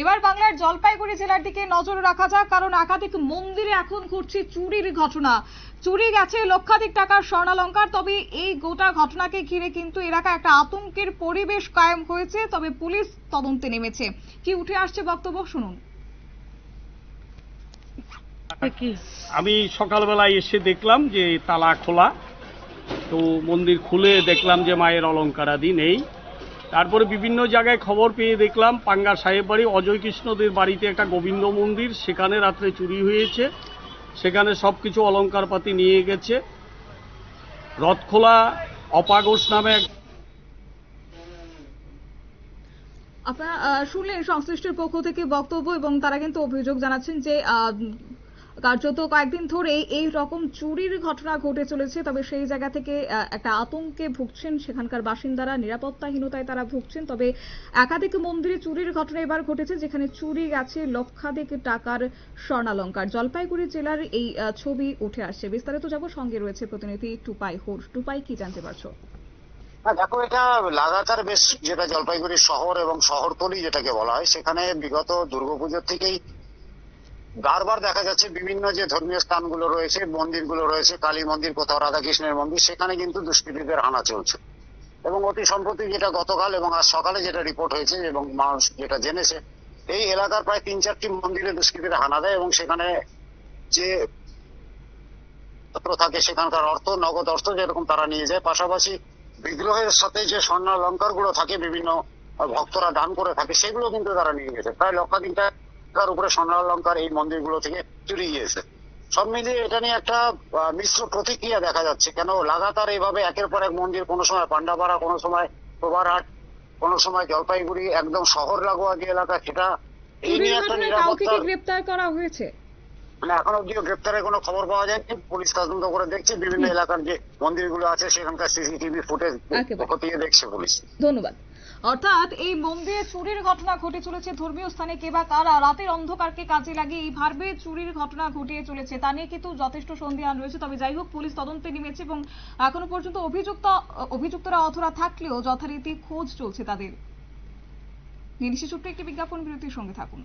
এবার বাংলার জলপাইগুড়ি জেলার দিকে নজর রাখা যাক, কারণ একাধিক মন্দিরে এখন ঘটছে চুরির ঘটনা। চুরি গেছে লক্ষাধিক টাকার স্বর্ণালংকার। তবে এই গোটা ঘটনাকে ঘিরে কিন্তু এলাকায় একটা আতঙ্কের পরিবেশ কায়েম হয়েছে। তবে পুলিশ তদন্তে নেমেছে। কি উঠে আসছে বক্তব্য শুনুন। আমি সকালবেলায় এসে দেখলাম যে তালা খোলা, তো মন্দির খুলে দেখলাম যে মায়ের অলঙ্কারাদি নেই। তারপরে বিভিন্ন জায়গায় খবর পেয়ে দেখলাম পাঙ্গা সাহেব বাড়ি অজয় কৃষ্ণদের বাড়িতে একটা গোবিন্দ মন্দির, সেখানে রাত্রে চুরি হয়েছে। সেখানে সবকিছু অলঙ্কারপাতি নিয়ে গেছে। রথখোলা অপাঘোষ নামে আপনারা শুনলেন সংশ্লিষ্টের পক্ষ থেকে বক্তব্য, এবং তারা কিন্তু অভিযোগ জানাচ্ছেন যে কার্যত কয়েকদিন ধরে এই রকম চুরির ঘটনা ঘটে চলেছে। তবে সেই জায়গা থেকে একটা আতঙ্কে ভুগছেন সেখানকার বাসিন্দারা, নিরাপত্তাহীনতায় তারা ভুগছেন। তবে একাধিক মন্দিরে চুরির ঘটনা এবার ঘটেছে, যেখানে চুরি গেছে লক্ষাধিক টাকার স্বর্ণালংকার। জলপাইগুড়ি জেলার এই ছবি উঠে আসছে। বিস্তারিত যাব, সঙ্গে রয়েছে প্রতিনিধি টুপাই হোর। টুপাই, কি জানতে পারছো? দেখো, এটা লাগাতার বেশ, যেটা জলপাইগুড়ি শহর এবং শহরতলি যেটাকে বলা হয়, সেখানে বিগত দুর্গাপুজোর থেকেই বারবার দেখা যাচ্ছে বিভিন্ন যে ধর্মীয় স্থানগুলো রয়েছে, মন্দিরগুলো রয়েছে, কালী মন্দির, কোথাও রাধাকৃষ্ণের মন্দির, সেখানে কিন্তু দুষ্কৃতীদের হানা চলছে। এবং অতি সম্প্রতি যেটা গতকাল এবং আজ সকালে যেটা রিপোর্ট হয়েছে এবং মানুষ যেটা জেনেছে, এই এলাকার প্রায় 3-4টি মন্দিরে দুষ্কৃতীরা হানা দেয় এবং সেখানে যে থাকে সেখানকার অর্থ, নগদ অর্থ যেরকম তারা নিয়ে যায়, পাশাপাশি বিগ্রহের সাথে যে স্বর্ণালংকার গুলো থাকে বিভিন্ন ভক্তরা দান করে থাকে, সেগুলো কিন্তু তারা নিয়ে গেছে। প্রায় লক্ষাধিক টাকার উপরে স্বর্ণালংকার এই মন্দিরগুলো থেকে চুরি গিয়েছে। সব মিলিয়ে এটা নিয়ে একটা মিশ্র প্রতিক্রিয়া দেখা যাচ্ছে। কেন লাগাতার এইভাবে একের পর এক মন্দির, কোনো সময় পান্ডাপাড়া, কোনো সময় প্রবারহাট, কোনো সময় জলপাইগুড়ি একদম শহর লাগোয়া যে এলাকা, সেটা এই নিয়ে একটা নিরাপত্তা। গ্রেপ্তার করা হয়েছে? মানে এখন অব্দিও গ্রেপ্তারের কোনো খবর পাওয়া যায়নি। পুলিশ তদন্ত করে দেখছে, বিভিন্ন এলাকার যে মন্দিরগুলো আছে সেখানকার সিসিটিভি ফুটেজ খতিয়ে দেখছে পুলিশ। ধন্যবাদ। অর্থাৎ এই মন্দিরে চুরির ঘটনা ঘটে চলেছে। ধর্মীয় স্থানে কে বা কারা রাতের অন্ধকারকে কাজে লাগিয়ে এইভাবে চুরির ঘটনা ঘটিয়ে চলেছে, তা নিয়ে কিন্তু যথেষ্ট সন্দেহান রয়েছে। তবে যাই হোক, পুলিশ তদন্তে নেমেছে এবং এখনো পর্যন্ত অভিযুক্তরা অধরা থাকলেও যথারীতি খোঁজ চলছে তাদের। নির্দিষ্ট ছোট্ট একটি বিজ্ঞাপন বিরতির সঙ্গে থাকুন।